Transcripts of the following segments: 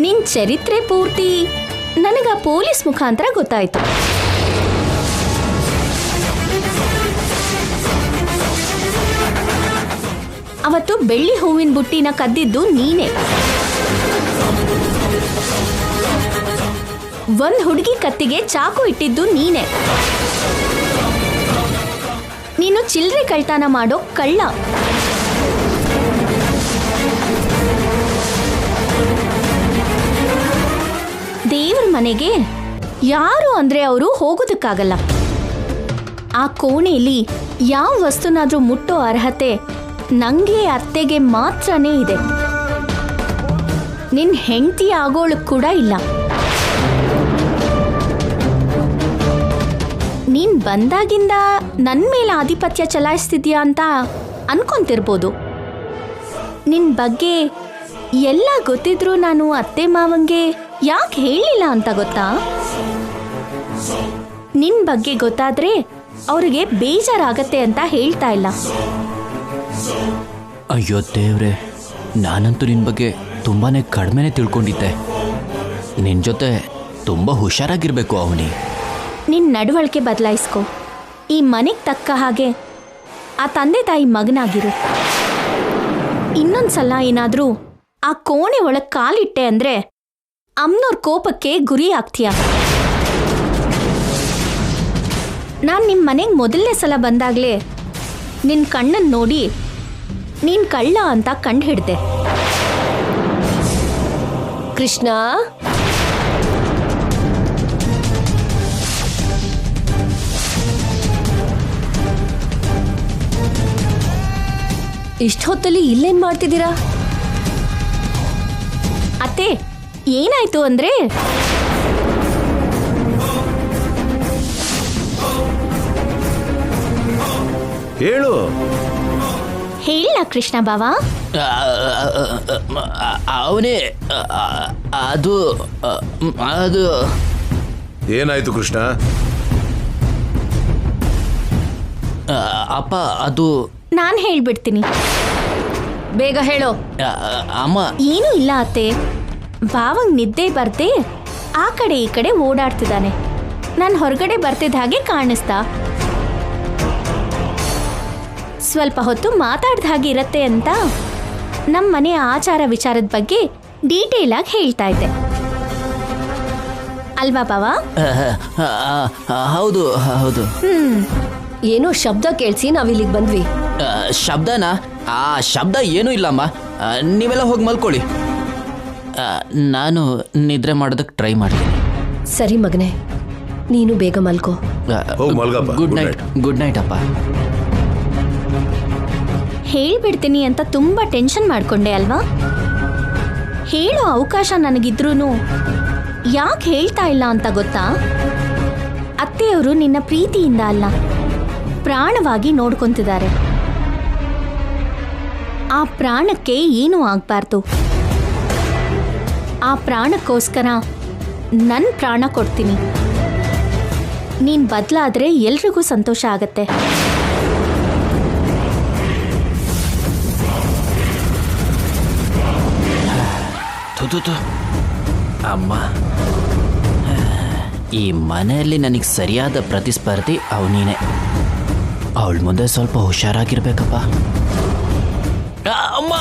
ನಿನ್ ಚರಿತ್ರೆ ಪೂರ್ತಿ ನನಗ ಪೊಲೀಸ್ ಮುಖಾಂತರ ಗೊತ್ತಾಯ್ತು. ಅವತ್ತು ಬೆಳ್ಳಿ ಹೂವಿನ ಬುಟ್ಟಿನ ಕದ್ದಿದ್ದು ನೀನೇ. ಒಂದ್ ಹುಡುಗಿ ಕತ್ತಿಗೆ ಚಾಕು ಇಟ್ಟಿದ್ದು ನೀನೇ. ನೀನು ಚಿಲ್ಲರೆ ಕಳ್ತನ ಮಾಡೋ ಕಳ್ಳ. ದೇವ್ರ ಮನೆಗೆ ಯಾರು ಅಂದ್ರೆ ಅವರು ಹೋಗೋದಕ್ಕಾಗಲ್ಲ. ಆ ಕೋಣೆಯಲ್ಲಿ ಯಾವ ವಸ್ತುನಾದ್ರೂ ಮುಟ್ಟೋ ಅರ್ಹತೆ ನಂಗೆ ಅತ್ತೆಗೆ ಮಾತ್ರನೇ ಇದೆ. ನಿನ್ ಹೆಂಡತಿ ಆಗೋಳಕ್ ಕೂಡ ಇಲ್ಲ. ನೀನ್ ಬಂದಾಗಿಂದ ನನ್ ಮೇಲೆ ಆಧಿಪತ್ಯ ಚಲಾಯಿಸ್ತಿದ್ಯಾ ಅಂತ ಅನ್ಕೊಂತಿರ್ಬೋದು. ನಿನ್ ಬಗ್ಗೆ ಎಲ್ಲ ಗೊತ್ತಿದ್ರು ನಾನು ಅತ್ತೆ ಮಾವಂಗೆ ಯಾಕೆ ಹೇಳಿಲ್ಲ ಅಂತ ಗೊತ್ತಾ? ನಿನ್ ಬಗ್ಗೆ ಗೊತ್ತಾದ್ರೆ ಅವ್ರಿಗೆ ಬೇಜಾರಾಗತ್ತೆ ಅಂತ ಹೇಳ್ತಾ ಇಲ್ಲ. ಅಯ್ಯೋ ದೇವ್ರೆ, ನಾನಂತೂ ನಿನ್ನ ಬಗ್ಗೆ ತುಂಬಾನೇ ಕಡಿಮೆನೇ ತಿಳ್ಕೊಂಡಿದ್ದೆ. ನಿನ್ನ ಜೊತೆ ತುಂಬ ಹುಷಾರಾಗಿರ್ಬೇಕು ಅವನಿ. ನಿನ್ ನಡವಳಿಕೆ ಬದಲಾಯಿಸ್ಕೊ. ಈ ಮನೆಗೆ ತಕ್ಕ ಹಾಗೆ ಆ ತಂದೆ ತಾಯಿ ಮಗನಾಗಿರು. ಇನ್ನೊಂದ್ಸಲ ಏನಾದ್ರೂ ಆ ಕೋಣೆ ಒಳಗ್ ಕಾಲಿಟ್ಟೆ ಅಂದ್ರೆ ಅಮ್ಮನವ್ರ ಕೋಪಕ್ಕೆ ಗುರಿ ಆಗ್ತೀಯ. ನಾನ್ ನಿಮ್ ಮನೆಗೆ ಮೊದಲನೇ ಸಲ ಬಂದಾಗ್ಲೇ ನಿನ್ ಕಣ್ಣನ್ ನೋಡಿ ನೀನ್ ಕಳ್ಳ ಅಂತ ಕಂಡು ಹಿಡ್ದೆ. ಕೃಷ್ಣ, ಇಷ್ಟೊತ್ತಲ್ಲಿ ಇಲ್ಲೇನ್ ಮಾಡ್ತಿದ್ದೀರಾ? ಅತ್ತೆ, ಏನಾಯ್ತು ಅಂದ್ರೆ ಹೇಳು. ಹೇಳ ಕೃಷ್ಣ ಬಾವ. ಅವನೇ ಅದು ಅದು ಏನಾಯ್ತು ಕೃಷ್ಣ? ಅಪ್ಪ ಅದು ನಾನ್ ಹೇಳ್ಬಿಡ್ತೀನಿ, ಬೇಗ ಹೇಳೋ. ಅಮ್ಮ ಏನೂ ಇಲ್ಲ ಅತ್ತೆ. ಬಾವಂಗ್ ನಿದ್ದೆ ಬರ್ದೆ ಆ ಕಡೆ ಈ ಕಡೆ ಓಡಾಡ್ತಿದ್ದಾನೆ. ನಾನು ಹೊರಗಡೆ ಬರ್ತಿದ್ದ ಹಾಗೆ ಕಾಣಿಸ್ತಾ. ಸ್ವಲ್ಪ ಹೊತ್ತು ಮಾತಾಡ್ದ ಹಾಗೆ ಇರತ್ತೆ ಅಂತ ನಮ್ಮ ಮನೆ ಆಚಾರ ವಿಚಾರದ ಬಗ್ಗೆ ಡೀಟೇಲ್ ಆಗಿ ಹೇಳ್ತಾ ಇದ್ದೆ ಅಲ್ವಾ ಬಾವ? ಹೌದು ಹೌದು. ಏನೋ ಶಬ್ದ ಕೇಳಿಸಿ ನಾವಿಲ್ಲಿಗೆ ಬಂದ್ವಿ. ಶಬ್ದನ? ಆ ಶಬ್ದ ಏನೂ ಇಲ್ಲಮ್ಮ, ನೀವೆಲ್ಲ ಹೋಗಿ ಮಲ್ಕೊಳ್ಳಿ. ನಾನು ನಿದ್ರೆ ಮಾಡೋದಕ್ಕೆ ಟ್ರೈ ಮಾಡ್ತೀನಿ. ಸರಿ ಮಗನೇ, ನೀನು ಬೇಗ ಮಲ್ಕೋ. Good night. ಗುಡ್ ನೈಟ್ ಅಪ್ಪ. ಹೇಳ್ಬಿಡ್ತೀನಿ ಅಂತ ತುಂಬಾ ಟೆನ್ಷನ್ ಮಾಡ್ಕೊಂಡೆ ಅಲ್ವಾ? ಹೇಳೋ ಅವಕಾಶ ನನಗಿದ್ರೂ ಯಾಕೆ ಹೇಳ್ತಾ ಇಲ್ಲ ಅಂತ ಗೊತ್ತಾ? ಅತ್ತೆಯವರು ನಿನ್ನ ಪ್ರೀತಿಯಿಂದ ಅಲ್ಲ, ಪ್ರಾಣವಾಗಿ ನೋಡ್ಕೊಂತಿದ್ದಾರೆ. ಆ ಪ್ರಾಣಕ್ಕೆ ಏನೂ ಆಗ್ಬಾರ್ದು. ಆ ಪ್ರಾಣಕ್ಕೋಸ್ಕರ ನನ್ನ ಪ್ರಾಣ ಕೊಡ್ತೀನಿ. ನೀನ್ ಬದಲಾದ್ರೆ ಎಲ್ರಿಗೂ ಸಂತೋಷ ಆಗತ್ತೆ. ಅಮ್ಮ, ಈ ಮನೆಯಲ್ಲಿ ನನಗೆ ಸರಿಯಾದ ಪ್ರತಿಸ್ಪರ್ಧಿ ಅವನೀನೆ. ಅವಳ ಮುಂದೆ ಸ್ವಲ್ಪ ಹುಷಾರಾಗಿರ್ಬೇಕಪ್ಪ. ಅಮ್ಮ,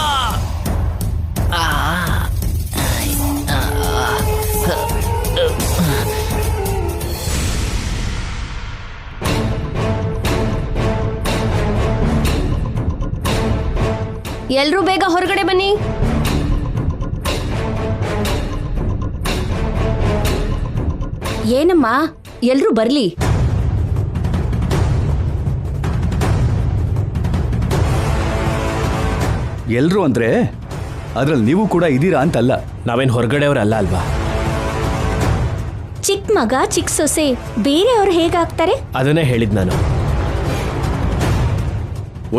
ಎಲ್ರೂ ಬೇಗ ಹೊರಗಡೆ ಬನ್ನಿ. ಏನಮ್ಮ, ಎಲ್ರೂ ಬರ್ಲಿ. ಎಲ್ರು ಅಂದ್ರೆ ಅದ್ರಲ್ಲಿ ನೀವು ಕೂಡ ಇದೀರಾ ಅಂತಲ್ಲ. ನಾವೇನು ಹೊರಗಡೆಯವ್ರಲ್ಲ ಅಲ್ವಾ? ಚಿಕ್ಕ ಮಗ ಚಿಕ್ಕ ಸೊಸೆ ಬೇರೆಯವ್ರು ಹೇಗಾಗ್ತಾರೆ? ಅದನ್ನೇ ಹೇಳಿದ್ ನಾನು.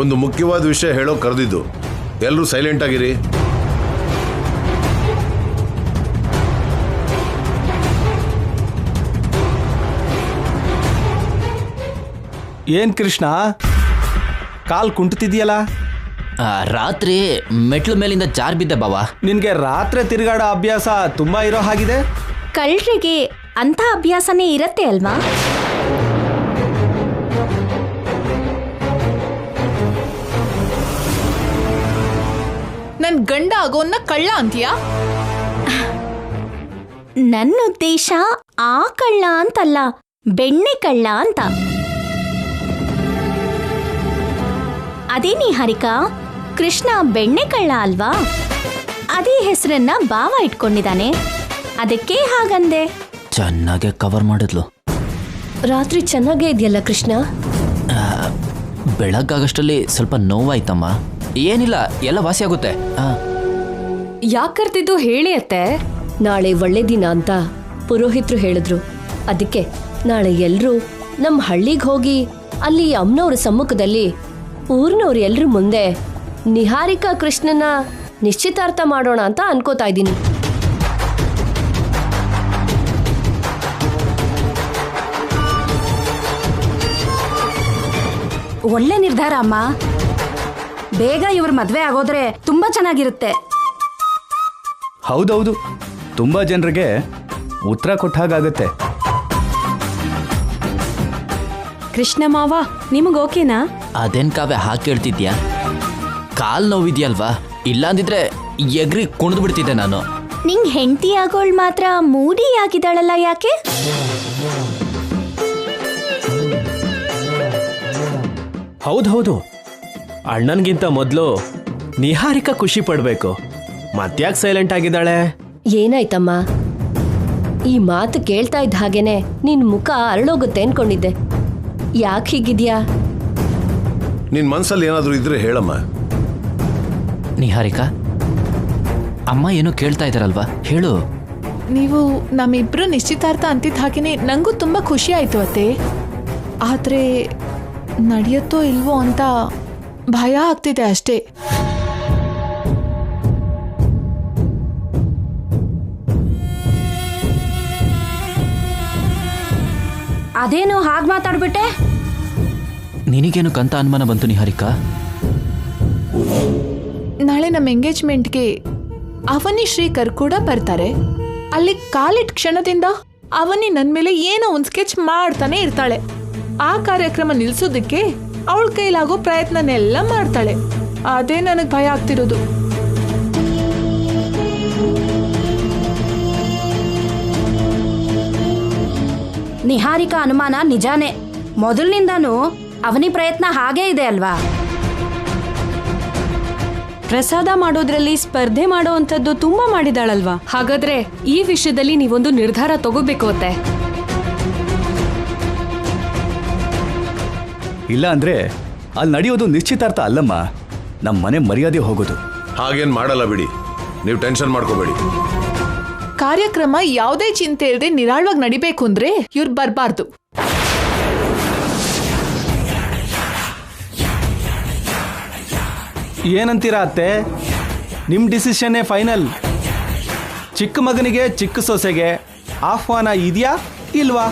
ಒಂದು ಮುಖ್ಯವಾದ ವಿಷಯ ಹೇಳೋ ಕರೆದಿದ್ದು. ಎಲ್ಲರೂ ಸೈಲೆಂಟ್ ಆಗಿರಿ. ಏನ್ ಕೃಷ್ಣ, ಕಾಲ್ ಕುಂಟುತ್ತಿದ್ಯಲ್ಲ? ರಾತ್ರಿ ಮೆಟ್ಲು ಮೇಲಿಂದ ಜಾರ್ ಬಿದ್ದೆ ಬಾವ. ನಿನ್ಗೆ ರಾತ್ರಿ ತಿರುಗಾಡೋ ಅಭ್ಯಾಸ ತುಂಬಾ ಇರೋ ಹಾಗಿದೆ. ಕಳ್ಳರಿಗೆ ಅಂಥ ಅಭ್ಯಾಸನೇ ಇರತ್ತೆ ಅಲ್ವಾ? ನನ್ ಗಂಡ ಆಗೋನ್ನ ಕಳ್ಳ ಅಂತೀಯಾ? ನನ್ನ ಉದ್ದೇಶ ಆ ಕಳ್ಳ ಅಂತಲ್ಲ, ಬೆಣ್ಣೆ ಕಳ್ಳ ಅಂತ. ಅದೇ ನಿಹಾರಿಕಾ, ಕೃಷ್ಣ ಬೆಣ್ಣೆ ಕಳ್ಳ ಅಲ್ವಾ? ಅದೇ ಹೆಸರನ್ನ ಬಾವ ಇಟ್ಕೊಂಡಿದ್ದಾನೆ, ಅದಕ್ಕೆ ಹಾಗಂದೆ. ಚೆನ್ನಾಗೆ ಕವರ್ ಮಾಡಿದ್ಲು. ರಾತ್ರಿ ಚೆನ್ನಾಗೇ ಇದೆಯಲ್ಲ ಕೃಷ್ಣ? ಬೆಳಗ್ಗಾಗಷ್ಟರಲ್ಲಿ ಸ್ವಲ್ಪ ನೋವಾಯ್ತಮ್ಮ. ಏನಿಲ್ಲ, ಎಲ್ಲ ವಾಸಿ ಆಗುತ್ತೆ. ಯಾಕೆ ಕರ್ತಿದ್ದು ಹೇಳಿ ಅತ್ತೆ. ನಾಳೆ ಒಳ್ಳೆ ದಿನ ಅಂತ ಪುರೋಹಿತರು ಹೇಳಿದ್ರು. ಅದಕ್ಕೆ ನಾಳೆ ಎಲ್ರೂ ನಮ್ಮ ಹಳ್ಳಿಗೆ ಹೋಗಿ ಅಲ್ಲಿ ಅಮ್ಮನವ್ರ ಸಮ್ಮುಖದಲ್ಲಿ ಊರಿನವ್ರು ಎಲ್ರ ಮುಂದೆ ನಿಹಾರಿಕಾ ಕೃಷ್ಣನ ನಿಶ್ಚಿತಾರ್ಥ ಮಾಡೋಣ ಅಂತ ಅನ್ಕೋತಾ ಇದ್ದೀನಿ. ಒಳ್ಳೆ ನಿರ್ಧಾರ ಅಮ್ಮ. ಬೇಗ ಇವ್ರ ಮದ್ವೆ ಆಗೋದ್ರೆ ತುಂಬಾ ಚೆನ್ನಾಗಿರುತ್ತೆ. ಹೌದೌದು, ತುಂಬಾ ಜನರಿಗೆ ಉತ್ತರ ಕೊಟ್ಟ ಹಾಗಾಗತ್ತೆ. ಕೃಷ್ಣ ಮಾವ, ನಿಮಗ್ ಓಕೆನಾ? ಅದೇನ್ ಕಾವ್ಯ ಹಾಗೆ ಕೇಳ್ತಿದ್ಯಾ? ಕಾಲ್ ನೋವಿದ್ಯಲ್ವಾ? ಇಲ್ಲಾಂದಿದ್ರೆ ಎಗ್ರಿ ಕುಣಿದು ಬಿಡ್ತಿದ್ದೆ ನಾನು. ನಿಂಗ್ ಹೆಂಡತಿ ಆಗೋಳ್ ಮಾತ್ರ ಮೂಡಿ ಆಗಿದ್ದಾಳಲ್ಲ, ಯಾಕೆ? ಹೌದೌದು, ಅಣ್ಣನ್ಗಿಂತ ಮೊದಲು ನಿಹಾರಿಕಾ ಖುಷಿ ಪಡ್ಬೇಕು. ಮತ್ತ್ಯಾಕೆ ಸೈಲೆಂಟ್ ಆಗಿದ್ದಾಳೆ? ಏನಾಯ್ತಮ್ಮ? ಈ ಮಾತು ಕೇಳ್ತಾ ಇದ್ದ ಹಾಗೇನೆ ನಿನ್ ಮುಖ ಅರಳೋಗುತ್ತೆ ಅನ್ಕೊಂಡಿದ್ದೆ. ಯಾಕೆ ಹೀಗಿದ್ಯಾ? ನಿನ್ ಮನ್ಸಲ್ಲಿ ಏನಾದ್ರೂ ಇದ್ರೆ ಹೇಳಮ್ಮ. ನಿಹಾರಿಕಾ, ಅಮ್ಮ ಏನೋ ಕೇಳ್ತಾ ಇದ್ದಾರಲ್ವಾ, ಹೇಳು. ನೀವು ನಮ್ಮಿಬ್ರು ನಿಶ್ಚಿತಾರ್ಥ ಅಂತಿದ್ದ ಹಾಗೇನೆ ನಂಗೂ ತುಂಬಾ ಖುಷಿ ಆಯ್ತು ಅತ್ತೆ. ಆದ್ರೆ ನಡೆಯುತ್ತೋ ಇಲ್ವೋ ಅಂತ ಭಯ ಆಗ್ತಿದೆ ಅಷ್ಟೇ. ಅದೇನು ಹಾಗೆ ಮಾತಾಡ್ಬಿಟ್ಟೆ? ನಿನಗೇನು ಕಂತ ಅನುಮಾನ ಬಂತು ನಿಹಾರಿಕಾ? ನಾಳೆ ನಮ್ಮ ಎಂಗೇಜ್ಮೆಂಟ್ಗೆ ಅವನಿ ಶ್ರೀಕರ್ ಕೂಡ ಬರ್ತಾರೆ. ಅಲ್ಲಿ ಕಾಲಿಟ್ ಕ್ಷಣದಿಂದ ಅವನಿ ನನ್ನ ಮೇಲೆ ಏನೋ ಒಂದು ಸ್ಕೆಚ್ ಮಾಡ್ತಾನೆ ಇರ್ತಾಳೆ. ಆ ಕಾರ್ಯಕ್ರಮ ನಿಲ್ಸೋದಕ್ಕೆ ಅವಳ ಕೈಲಾಗೋ ಪ್ರಯತ್ನನೆಲ್ಲ ಮಾಡ್ತಾಳೆ. ಅದೇ ನನಗೆ ಭಯ ಆಗ್ತಿರೋದು. ನಿಹಾರಿಕಾ ಅನುಮಾನ ನಿಜಾನೇ. ಮೊದಲಿನಿಂದಾನು ಅವನಿ ಪ್ರಯತ್ನ ಹಾಗೇ ಇದೆ ಅಲ್ವಾ? ಪ್ರಸಾದ ಮಾಡೋದ್ರಲ್ಲಿ ಸ್ಪರ್ಧೆ ಮಾಡೋವಂಥದ್ದು ತುಂಬಾ ಮಾಡಿದಾಳಲ್ವಾ? ಹಾಗಾದ್ರೆ ಈ ವಿಷಯದಲ್ಲಿ ನೀವೊಂದು ನಿರ್ಧಾರ ತಗೋಬೇಕು ಅತ್ತೆ. ಇಲ್ಲ ಅಂದ್ರೆ ಅಲ್ಲಿ ನಡೆಯೋದು ನಿಶ್ಚಿತಾರ್ಥ ಅಲ್ಲಮ್ಮ, ನಮ್ಮ ಮನೆ ಮರ್ಯಾದೆ ಹೋಗೋದು. ಹಾಗೇನ್ ಮಾಡಲ್ಲ ಬಿಡಿ, ನೀವು ಟೆನ್ಷನ್ ಮಾಡ್ಕೋಬೇಡಿ. ಕಾರ್ಯಕ್ರಮ ಯಾವುದೇ ಚಿಂತೆ ಇಲ್ಲದೆ ನಿರಾಳವಾಗಿ ನಡಿಬೇಕು ಅಂದ್ರೆ ಇವ್ರು ಬರಬಾರ್ದು. ಏನಂತೀರಾ ಅತ್ತೆ? ನಿಮ್ಮ ಡಿಸಿಷನ್ನೇ ಫೈನಲ್. ಚಿಕ್ಕ ಮಗನಿಗೆ ಚಿಕ್ಕ ಸೊಸೆಗೆ ಆಹ್ವಾನ ಇದೆಯಾ ಇಲ್ವಾ?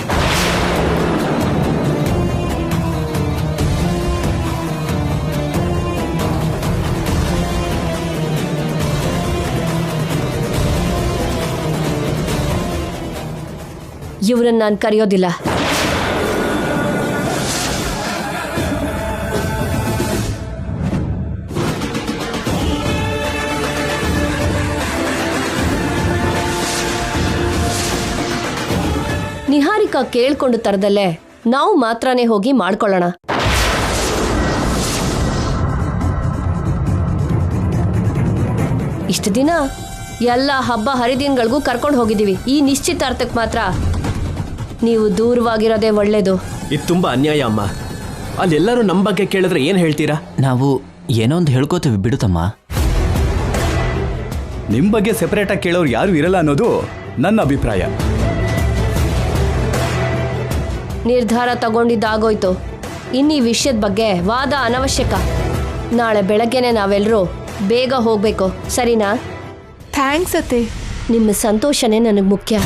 ಇವ್ರನ್ನ ನಾನು ಕರೆಯೋದಿಲ್ಲ. ನಿಹಾರಿಕಾ ಕೇಳ್ಕೊಂಡು ತರದಲ್ಲೇ ನಾವು ಮಾತ್ರನೇ ಹೋಗಿ ಮಾಡ್ಕೊಳ್ಳೋಣ. ಇಷ್ಟು ದಿನ ಎಲ್ಲ ಹಬ್ಬ ಹರಿದಿನಗಳಿಗೂ ಕರ್ಕೊಂಡು ಹೋಗಿದ್ದೀವಿ. ಈ ನಿಶ್ಚಿತಾರ್ಥಕ್ಕೆ ಮಾತ್ರ ನೀವು ದೂರವಾಗಿರೋದೇ ಒಳ್ಳೇದು. ಇದು ತುಂಬಾ ಅನ್ಯಾಯ ಅಮ್ಮ. ಅಲ್ಲೆಲ್ಲರೂ ನಮ್ಮ ಬಗ್ಗೆ ಕೇಳಿದ್ರೆ ಏನು ಹೇಳ್ತೀರಾ? ನಾವು ಏನೋ ಒಂದು ಹೇಳ್ಕೋತೀವಿ ಬಿಡುತ್ತಮ್ಮ. ನಿಮ್ಮ ಬಗ್ಗೆ ಸೆಪರೇಟಾಗಿ ಕೇಳೋರು ಯಾರು ಇರಲ್ಲ ಅನ್ನೋದು ನನ್ನ ಅಭಿಪ್ರಾಯ. ನಿರ್ಧಾರ ತಗೊಂಡಿದ್ದಾಗೋಯ್ತು. ಇನ್ನೀ ವಿಷಯದ ಬಗ್ಗೆ ವಾದ ಅನವಶ್ಯಕ. ನಾಳೆ ಬೆಳಗ್ಗೆನೆ ನಾವೆಲ್ಲರೂ ಬೇಗ ಹೋಗ್ಬೇಕು, ಸರಿನಾ? ಥ್ಯಾಂಕ್ಸ್ ಅತ್ತೆ. ನಿಮ್ಮ ಸಂತೋಷನೇ ನನಗೆ ಮುಖ್ಯ.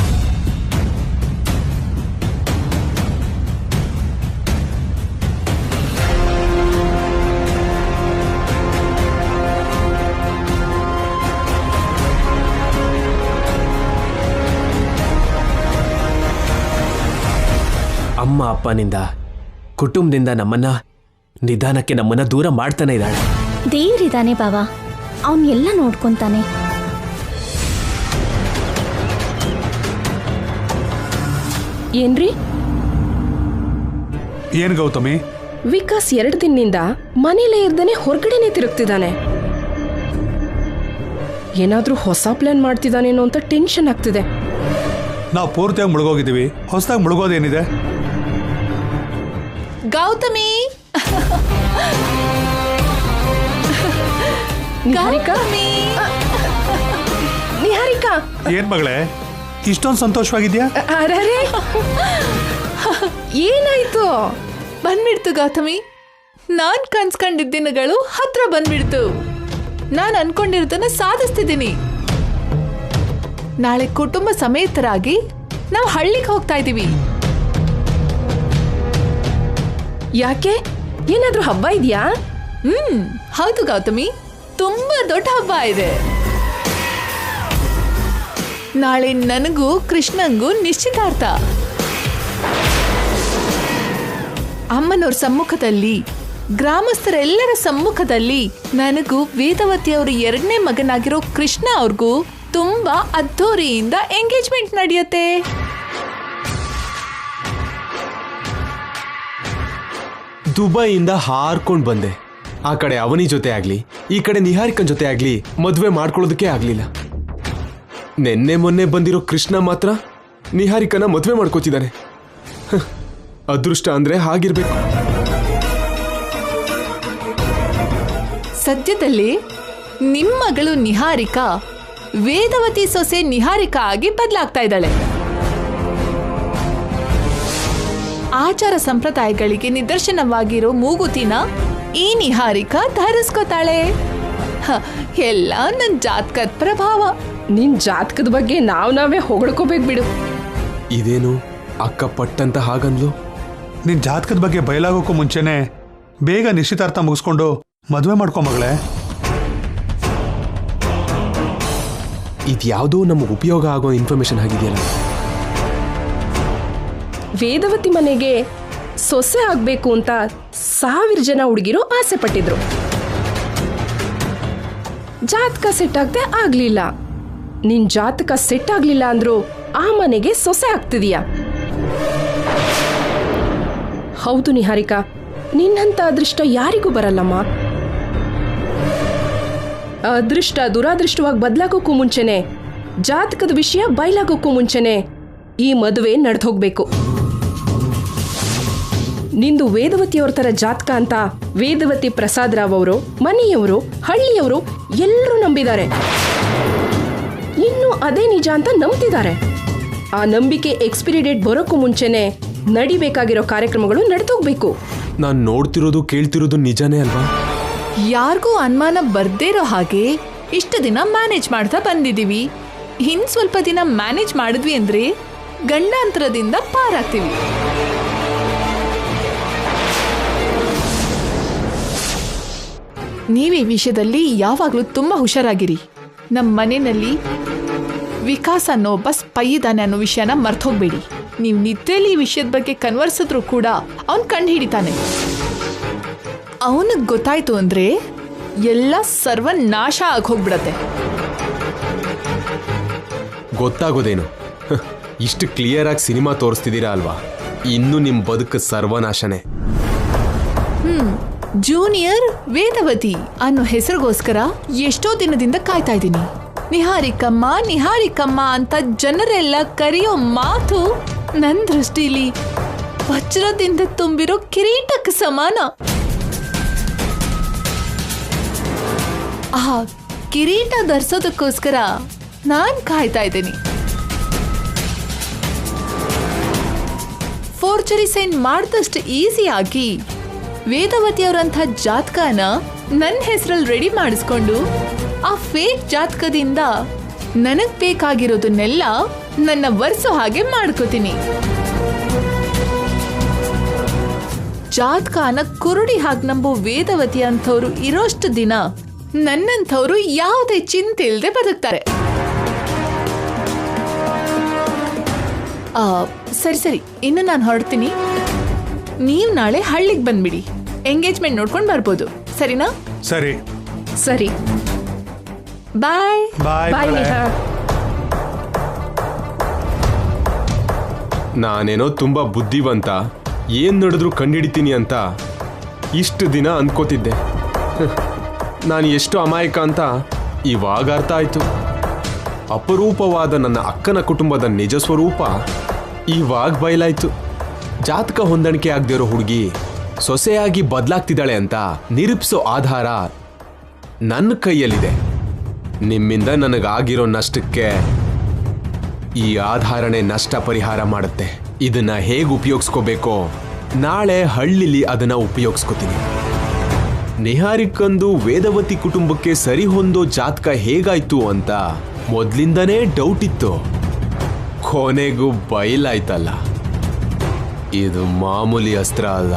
ಅಪ್ಪನಿಂದ ಕುಟುಂಬದಿಂದ ನಮ್ಮನ್ನ ನಿಧಾನಕ್ಕೆ ನಮ್ಮನ್ನ ದೂರ ಮಾಡ್ತಾನೆ ಇದ್ದಾಳೆ. ದೇವ್ರಿದಾನೆ ಬಾವ, ಅವನ್ ಎಲ್ಲ ನೋಡ್ಕೊಂತಾನೆ. ಏನ್ರಿ? ಏನ್ ಗೌತಮಿ? ವಿಕಾಸ್ 2 ದಿನದಿಂದ ಮನೇಲೇ ಇರ್ದೇನೆ ಹೊರಗಡೆನೆ ತಿರುಗ್ತಿದ್ದಾನೆ. ಏನಾದ್ರೂ ಹೊಸ ಪ್ಲಾನ್ ಮಾಡ್ತಿದ್ದಾನೇನೋ ಅಂತ ಟೆನ್ಷನ್ ಆಗ್ತಿದೆ. ನಾವು ಪೂರ್ತಿಯಾಗಿ ಮುಳುಗೋಗಿದ್ದೀವಿ, ಹೊಸದಾಗಿ ಮುಳುಗೋದೇನಿದೆ? ಗೌತಮಿ, ನಿಹಾರಿಕಾ, ನಿಹಾರಿಕಾ, ಏನ್ ಮಗಳೇ ಇಷ್ಟೊಂದು ಸಂತೋಷವಾಗಿದ್ಯಾ? ಅರೇ ಏನಾಯ್ತು? ಬಂದ್ಬಿಡ್ತು ಗೌತಮಿ, ನಾನ್ ಕನ್ಸ್ಕೊಂಡಿದ್ದ ದಿನಗಳು ಹತ್ರ ಬಂದ್ಬಿಡ್ತು. ನಾನು ಅನ್ಕೊಂಡಿರೋದನ್ನ ಸಾಧಿಸ್ತಿದ್ದೀನಿ. ನಾಳೆ ಕುಟುಂಬ ಸಮೇತರಾಗಿ ನಾವು ಹಳ್ಳಿಗೆ ಹೋಗ್ತಾ ಇದ್ದೀವಿ. ಯಾಕೆ? ಏನಾದ್ರೂ ಹಬ್ಬ ಇದೆಯಾ? ಹೌದು ಗೌತಮಿ, ತುಂಬಾ ದೊಡ್ಡ ಹಬ್ಬ ಇದೆ. ನಾಳೆ ನನಗೂ ಕೃಷ್ಣಂಗೂ ನಿಶ್ಚಿತಾರ್ಥ. ಅಮ್ಮನವ್ರ ಸಮ್ಮುಖದಲ್ಲಿ, ಗ್ರಾಮಸ್ಥರೆಲ್ಲರ ಸಮ್ಮುಖದಲ್ಲಿ ನನಗೂ ವೇದವತಿಯವ್ರ 2ನೇ ಮಗನಾಗಿರೋ ಕೃಷ್ಣ ಅವ್ರಿಗೂ ತುಂಬಾ ಅದ್ಧೂರಿಯಿಂದ ಎಂಗೇಜ್ಮೆಂಟ್ ನಡೆಯುತ್ತೆ. ದುಬೈಯಿಂದ ಹಾರ್ಕೊಂಡು ಬಂದೆ. ಆ ಕಡೆ ಅವನಿ ಜೊತೆ ಆಗ್ಲಿ, ಈ ಕಡೆ ನಿಹಾರಿಕನ್ ಜೊತೆ ಆಗ್ಲಿ ಮದುವೆ ಮಾಡ್ಕೊಳ್ಳೋದಕ್ಕೆ ಆಗ್ಲಿಲ್ಲ. ಮೊನ್ನೆ ಬಂದಿರೋ ಕೃಷ್ಣ ಮಾತ್ರ ನಿಹಾರಿಕನ ಮದುವೆ ಮಾಡ್ಕೋತಿದ್ದಾನೆ. ಅದೃಷ್ಟ ಅಂದ್ರೆ ಹಾಗಿರ್ಬೇಕು. ಸದ್ಯದಲ್ಲಿ ನಿಮ್ಮ ಮಗಳು ನಿಹಾರಿಕಾ ವೇದವತಿ ಸೊಸೆ ನಿಹಾರಿಕಾ ಆಗಿ ಬದಲಾಗ್ತಾ ಇದ್ದಾಳೆ. ಆಚಾರ ಸಂಪ್ರದಾಯಗಳಿಗೆ ನಿದರ್ಶನವಾಗಿರೋ ಮೂಗುತಿನ ಈ ನಿಹಾರಿಕಾ ಧರಿಸ್ಕೋತಾಳೆ. ಎಲ್ಲ ನನ್ನ ಜಾತಕದ ಪ್ರಭಾವ. ನಿನ್ ಜಾತಕದ ಬಗ್ಗೆ ನಾವೇ ಹೊಗಳ್ಕೋಬೇಕು ಬಿಡು. ಇದೇನು ಅಕ್ಕ ಪಟ್ಟಂತ ಹಾಗಂದ್ಲು? ನಿನ್ ಜಾತಕದ ಬಗ್ಗೆ ಬಯಲಾಗೋಕ್ಕೂ ಮುಂಚೆನೆ ಬೇಗ ನಿಶ್ಚಿತಾರ್ಥ ಮುಗಿಸ್ಕೊಂಡು ಮದುವೆ ಮಾಡ್ಕೊ ಮಗಳೇ. ಇದ್ಯಾವುದೋ ನಮಗೆ ಉಪಯೋಗ ಆಗೋ ಇನ್ಫಾರ್ಮೇಶನ್ ಆಗಿದೆಯಲ್ಲ. ವೇದವತಿ ಮನೆಗೆ ಸೊಸೆ ಆಗ್ಬೇಕು ಅಂತ 1000 ಜನ ಹುಡುಗಿರು ಆಸೆ ಪಟ್ಟಿದ್ರು. ಜಾತಕ ಸೆಟ್ ಆಗದೆ ಆಗ್ಲಿಲ್ಲ. ನಿನ್ ಜಾತಕ ಸೆಟ್ ಆಗ್ಲಿಲ್ಲ ಅಂದ್ರು ಆ ಮನೆಗೆ ಸೊಸೆ ಆಗ್ತಿದೀಯ. ಹೌದು ನಿಹಾರಿಕಾ, ನಿನ್ನಂತ ಅದೃಷ್ಟ ಯಾರಿಗೂ ಬರಲ್ಲಮ್ಮ. ಅದೃಷ್ಟ ದುರಾದೃಷ್ಟವಾಗಿ ಬದಲಾಗೋಕ್ಕೂ ಮುಂಚೆನೆ, ಜಾತಕದ ವಿಷಯ ಬಯಲಾಗೋಕ್ಕೂ ಮುಂಚೆನೆ ಈ ಮದುವೆ ನಡೆದು ಹೋಗ್ಬೇಕು. ನಿಂದು ವೇದವತಿಯವ್ರ ತರ ಜಾತಕ ಅಂತ ವೇದವತಿ ಪ್ರಸಾದ್ ರಾವ್ ಅವರು, ಮನೆಯವರು, ಹಳ್ಳಿಯವರು ಎಲ್ಲರೂ ನಂಬಿದ್ದಾರೆ. ಇನ್ನು ಅದೇ ನಿಜ ಅಂತ ನಂಬ್ತಿದ್ದಾರೆ. ಆ ನಂಬಿಕೆ ಎಕ್ಸ್ಪೈರಿ ಡೇಟ್ ಬರೋಕ್ಕೂ ಮುಂಚೆನೆ ನಡಿಬೇಕಾಗಿರೋ ಕಾರ್ಯಕ್ರಮಗಳು ನಡೆದೋಗ್ಬೇಕು. ನಾನು ನೋಡ್ತಿರೋದು ಕೇಳ್ತಿರೋದು ನಿಜಾನೇ ಅಲ್ವಾ? ಯಾರಿಗೂ ಅನುಮಾನ ಬರ್ದೇ ಇರೋ ಹಾಗೆ ಇಷ್ಟು ದಿನ ಮ್ಯಾನೇಜ್ ಮಾಡ್ತಾ ಬಂದಿದ್ದೀವಿ. ಇನ್ ಸ್ವಲ್ಪ ದಿನ ಮ್ಯಾನೇಜ್ ಮಾಡಿದ್ವಿ ಅಂದ್ರೆ ಗಂಡಾಂತರದಿಂದ ಪಾರಾಗ್ತೀವಿ. ನೀವೇ ವಿಷಯದಲ್ಲಿ ಯಾವಾಗಲೂ ತುಂಬಾ ಹುಷಾರಾಗಿರಿ. ನಮ್ಮ ಮನೆಯಲ್ಲಿ ವಿಕಾಸ್ ಅನ್ನೋ ಒಬ್ಬ ಸ್ಪೈ ಇದ್ದಾನೆ ಅನ್ನೋ ವಿಷಯನ ಮರ್ತೋಗ್ಬೇಡಿ. ನೀವು ನಿತ್ಯಲ್ಲಿ ಈ ವಿಷಯದ ಬಗ್ಗೆ ಕನ್ವರ್ಸಿದ್ರು ಕೂಡ ಅವನ್ ಕಂಡು ಹಿಡಿತಾನೆ. ಅವನಿಗೆ ಗೊತ್ತಾಯ್ತು ಅಂದ್ರೆ ಎಲ್ಲ ಸರ್ವನಾಶ ಆಗೋಗ್ಬಿಡತ್ತೆ. ಗೊತ್ತಾಗೋದೇನು? ಇಷ್ಟು ಕ್ಲಿಯರ್ ಆಗಿ ಸಿನಿಮಾ ತೋರಿಸ್ತಿದ್ದೀರಾ ಅಲ್ವಾ? ಇನ್ನು ನಿಮ್ ಬದುಕು ಸರ್ವನಾಶನೇ. ಜೂನಿಯರ್ ವೇದವತಿ ಅನ್ನೋ ಹೆಸರಿಗೋಸ್ಕರ ಎಷ್ಟೋ ದಿನದಿಂದ ಕಾಯ್ತಾ ಇದ್ದೀನಿ. ನಿಹಾರಿಕಮ್ಮ ನಿಹಾರಿಕಮ್ಮ ಅಂತ ಜನರೆಲ್ಲ ಕರೆಯೋ ಮಾತು ನನ್ನ ದೃಷ್ಟಿಲಿ ವಜ್ರದಿಂದ ತುಂಬಿರೋ ಕಿರೀಟಕ್ಕೆ ಸಮಾನ. ಆ ಕಿರೀಟ ಧರಿಸೋದಕ್ಕೋಸ್ಕರ ನಾನ್ ಕಾಯ್ತಾ ಇದ್ದೀನಿ. ಫೋರ್ಜರಿ ಸೈನ್ ಮಾಡಿದಷ್ಟು ಈಸಿಯಾಗಿ ವೇದವತಿಯವರಂಥ ಜಾತಕನ ನನ್ನ ಹೆಸರಲ್ಲಿ ರೆಡಿ ಮಾಡಿಸ್ಕೊಂಡು ಆ ಫೇಕ್ ಜಾತಕದಿಂದ ನನಗ್ ಬೇಕಾಗಿರೋದನ್ನೆಲ್ಲ ನನ್ನ ವರ್ಸೋ ಹಾಗೆ ಮಾಡ್ಕೋತೀನಿ. ಜಾತಕನ ಕುರುಡಿ ಹಾಗೆ ನಂಬೋ ವೇದವತಿ ಅಂಥವ್ರು ಇರೋಷ್ಟು ದಿನ ನನ್ನಂಥವ್ರು ಯಾವುದೇ ಚಿಂತೆ ಇಲ್ಲದೆ ಬದುಕ್ತಾರೆ. ಸರಿ ಇನ್ನು ನಾನು ಹೊರಡ್ತೀನಿ. ನೀವ್ ನಾಳೆ ಹಳ್ಳಿಗೆ ಬಂದ್ಬಿಡಿ. ಎಂಗೇಜ್ಮೆಂಟ್ ನೋಡ್ಕೊಂಡು ಬರ್ಬೋದು. ಸರಿನಾ? ಸರಿ ಸರಿ, ಬಾಯ್. ಬಾಯ್ ಬಾಯ್ ನೇಹಾ. ನಾನೇನೋ ತುಂಬಾ ಬುದ್ಧಿವಂತ, ಏನ್ ನಡೆದ್ರು ಕಂಡಿಡಿತೀನಿ ಅಂತ ಇಷ್ಟು ದಿನ ಅಂದ್ಕೋತಿದ್ದೆ. ನಾನು ಎಷ್ಟು ಅಮಾಯಕ ಅಂತ ಇವಾಗ ಅರ್ಥ ಆಯ್ತು. ಅಪರೂಪವಾದ ನನ್ನ ಅಕ್ಕನ ಕುಟುಂಬದ ನಿಜ ಸ್ವರೂಪ ಇವಾಗ ಬಯಲಾಯ್ತು. ಜಾತಕ ಹೊಂದಾಣಿಕೆ ಆಗದಿರೋ ಹುಡುಗಿ ಸೊಸೆಯಾಗಿ ಬದಲಾಗ್ತಿದ್ದಾಳೆ ಅಂತ ನಿರೂಪಿಸೋ ಆಧಾರ ನನ್ನ ಕೈಯಲ್ಲಿದೆ. ನಿಮ್ಮಿಂದ ನನಗಾಗಿರೋ ನಷ್ಟಕ್ಕೆ ಈ ಆಧಾರನೇ ನಷ್ಟ ಪರಿಹಾರ ಮಾಡುತ್ತೆ. ಇದನ್ನ ಹೇಗೆ ಉಪಯೋಗಿಸ್ಕೋಬೇಕೋ ನಾಳೆ ಹಳ್ಳಿಲಿ ಅದನ್ನ ಉಪಯೋಗಿಸ್ಕೋತೀನಿ. ನಿಹಾರಿಕಂದು ವೇದವತಿ ಕುಟುಂಬಕ್ಕೆ ಸರಿ ಹೊಂದೋ ಜಾತಕ ಹೇಗಾಯ್ತು ಅಂತ ಮೊದ್ಲಿಂದನೇ ಡೌಟ್ ಇತ್ತು. ಕೊನೆಗೂ ಬಯಲಾಯ್ತಲ್ಲ. ಇದು ಮಾಮೂಲಿ ಅಸ್ತ್ರ ಅಲ್ಲ.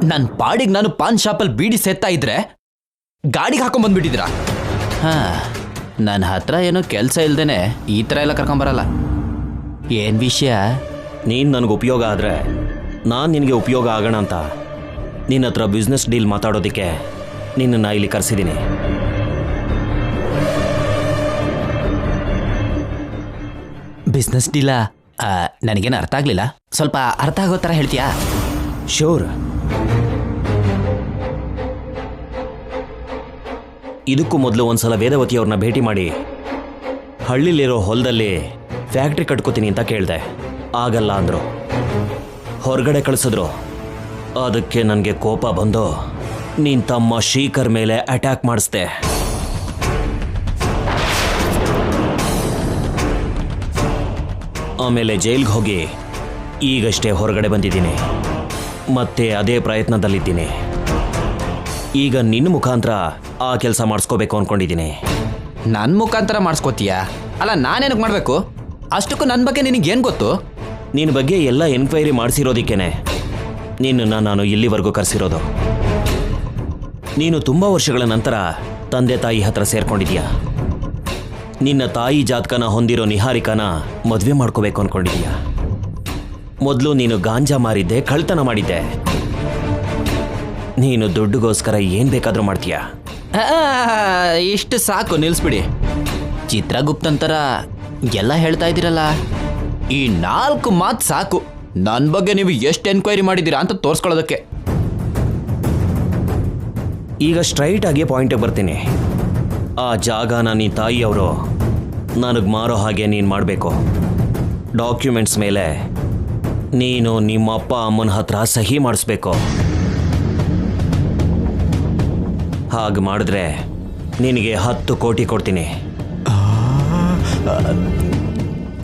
ನನ್ನ ಪಾಡಿಗೆ ನಾನು ಪಾನ್ ಶಾಪಲ್ಲಿ ಬೀಡಿ ಸೇತ್ತಾ ಇದ್ರೆ ಗಾಡಿಗೆ ಹಾಕೊಂಡ್ಬಂದ್ಬಿಟ್ಟಿದ್ದೀರಾ? ನನ್ನ ಹತ್ರ ಏನೋ ಕೆಲಸ ಇಲ್ದೇನೆ ಈ ಥರ ಎಲ್ಲ ಕರ್ಕೊಂಬರಲ್ಲ. ಏನು ವಿಷಯ? ನೀನು ನನಗೆ ಉಪಯೋಗ ಆದರೆ ನಾನು ನಿನಗೆ ಉಪಯೋಗ ಆಗೋಣ ಅಂತ ನಿನ್ನ ಹತ್ರ ಬಿಸ್ನೆಸ್ ಡೀಲ್ ಮಾತಾಡೋದಕ್ಕೆ ನಿನ್ನನ್ನು ಇಲ್ಲಿ ಕರೆಸಿದ್ದೀನಿ. ಬಿಸ್ನೆಸ್ ಡೀಲಾ? ನನಗೇನು ಅರ್ಥ ಆಗಲಿಲ್ಲ. ಸ್ವಲ್ಪ ಅರ್ಥ ಆಗೋ ಥರ ಹೇಳ್ತೀಯಾ? ಶೋರ್. ಇದಕ್ಕೂ ಮೊದಲು ಒಂದ್ಸಲ ವೇದವತಿಯವ್ರನ್ನ ಭೇಟಿ ಮಾಡಿ ಹಳ್ಳಿಲಿರೋ ಹೊಲದಲ್ಲಿ ಫ್ಯಾಕ್ಟ್ರಿ ಕಟ್ಕೋತೀನಿ ಅಂತ ಕೇಳಿದೆ. ಆಗಲ್ಲ ಅಂದರು. ಹೊರಗಡೆ ಕಳಿಸಿದ್ರು. ಅದಕ್ಕೆ ನನಗೆ ಕೋಪ ಬಂದು ನಿನ್ನ ತಮ್ಮ ಶ್ರೀಕರ್ ಮೇಲೆ ಅಟ್ಯಾಕ್ ಮಾಡಿಸ್ದೆ. ಆಮೇಲೆ ಜೈಲ್ಗೆ ಹೋಗಿ ಈಗಷ್ಟೇ ಹೊರಗಡೆ ಬಂದಿದ್ದೀನಿ. ಮತ್ತೆ ಅದೇ ಪ್ರಯತ್ನದಲ್ಲಿದ್ದೀನಿ. ಈಗ ನಿನ್ನ ಮುಖಾಂತರ ಆ ಕೆಲಸ ಮಾಡಿಸ್ಕೋಬೇಕು ಅಂದ್ಕೊಂಡಿದ್ದೀನಿ. ನನ್ನ ಮುಖಾಂತರ ಮಾಡಿಸ್ಕೋತೀಯಾ? ಅಲ್ಲ, ನಾನೇನಕ್ಕೆ ಮಾಡಬೇಕು? ಅಷ್ಟಕ್ಕೂ ನನ್ನ ಬಗ್ಗೆ ನಿನಗೇನು ಗೊತ್ತು? ನಿನ್ನ ಬಗ್ಗೆ ಎಲ್ಲ ಎನ್ಕ್ವೈರಿ ಮಾಡಿಸಿರೋದಕ್ಕೇನೆ ನಿನ್ನನ್ನು ನಾನು ಇಲ್ಲಿವರೆಗೂ ಕರೆಸಿರೋದು. ನೀನು ತುಂಬ ವರ್ಷಗಳ ನಂತರ ತಂದೆ ತಾಯಿ ಹತ್ರ ಸೇರ್ಕೊಂಡಿದ್ಯಾ. ನಿನ್ನ ತಾಯಿ ಜಾತಕನ ಹೊಂದಿರೋ ನಿಹಾರಿಕನ ಮದುವೆ ಮಾಡ್ಕೋಬೇಕು ಅಂದ್ಕೊಂಡಿದ್ಯಾ. ಮೊದಲು ನೀನು ಗಾಂಜಾ ಮಾರಿದ್ದೆ, ಕಳ್ತನ ಮಾಡಿದ್ದೆ. ನೀನು ದುಡ್ಡುಗೋಸ್ಕರ ಏನು ಬೇಕಾದರೂ ಮಾಡ್ತೀಯಾ. ಇಷ್ಟು ಸಾಕು, ನಿಲ್ಲಿಸ್ಬಿಡಿ. ಚಿತ್ರಗುಪ್ತಂತರ ಎಲ್ಲ ಹೇಳ್ತಾ ಇದ್ದೀರಲ್ಲ, ಈ 4 ಮಾತು ಸಾಕು ನನ್ನ ಬಗ್ಗೆ ನೀವು ಎಷ್ಟು ಎನ್ಕ್ವೈರಿ ಮಾಡಿದ್ದೀರಾ ಅಂತ ತೋರಿಸ್ಕೊಳ್ಳೋದಕ್ಕೆ. ಈಗ ಸ್ಟ್ರೈಟ್ ಆಗಿ ಪಾಯಿಂಟಿಗೆ ಬರ್ತೀನಿ. ಆ ಜಾಗನ ನೀ ತಾಯಿಯವರು ನನಗೆ ಮಾರೋ ಹಾಗೆ ನೀನು ಮಾಡಬೇಕು. ಡಾಕ್ಯುಮೆಂಟ್ಸ್ ಮೇಲೆ ನೀನು ನಿಮ್ಮ ಅಪ್ಪ ಅಮ್ಮನ ಹತ್ರ ಸಹಿ ಮಾಡಿಸ್ಬೇಕು. ಹಾಗೆ ಮಾಡಿದ್ರೆ ನಿನಗೆ 10 ಕೋಟಿ ಕೊಡ್ತೀನಿ.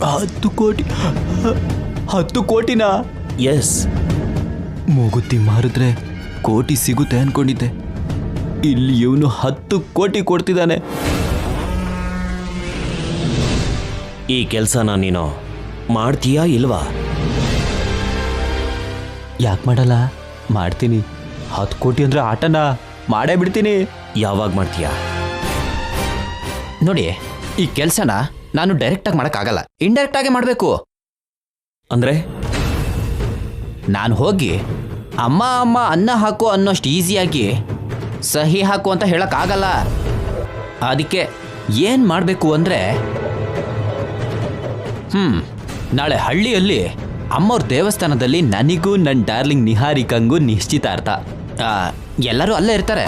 10 ಕೋಟಿ? 10 ಕೋಟಿನಾ? ಎಸ್. ಮೂಗುತ್ತಿ ಮಾರಿದ್ರೆ ಕೋಟಿ ಸಿಗುತ್ತೆ ಅನ್ಕೊಂಡಿದ್ದೆ. ಇಲ್ಲಿ ಇವನು 10 ಕೋಟಿ ಕೊಡ್ತಿದ್ದಾನೆ. ಈ ಕೆಲಸನ ನೀನು ಮಾಡ್ತೀಯಾ ಇಲ್ವಾ? ಯಾಕೆ ಮಾಡಲ್ಲ? ಮಾಡ್ತೀನಿ. 10 ಕೋಟಿ ಅಂದರೆ ಆಟನ ಮಾಡೇ ಬಿಡ್ತೀನಿ. ಯಾವಾಗ ಮಾಡ್ತೀಯಾ? ನೋಡಿ, ಈ ಕೆಲಸನ ನಾನು ಡೈರೆಕ್ಟಾಗಿ ಮಾಡೋಕ್ಕಾಗಲ್ಲ, ಇಂಡೈರೆಕ್ಟಾಗಿ ಮಾಡಬೇಕು. ಅಂದರೆ ನಾನು ಹೋಗಿ ಅಮ್ಮ ಅಮ್ಮ ಅನ್ನ ಹಾಕು ಅನ್ನೋಷ್ಟು ಈಸಿಯಾಗಿ ಸಹಿ ಹಾಕು ಅಂತ ಹೇಳಕ್ಕಾಗಲ್ಲ. ಅದಕ್ಕೆ ಏನ್ ಮಾಡಬೇಕು ಅಂದ್ರೆ ನಾಳೆ ಹಳ್ಳಿಯಲ್ಲಿ ಅಮ್ಮವ್ರ ದೇವಸ್ಥಾನದಲ್ಲಿ ನನಗೂ ನನ್ನ ಡಾರ್ಲಿಂಗ್ ನಿಹಾರಿಕಂಗೂ ನಿಶ್ಚಿತಾರ್ಥ. ಎಲ್ಲರೂ ಅಲ್ಲೇ ಇರ್ತಾರೆ.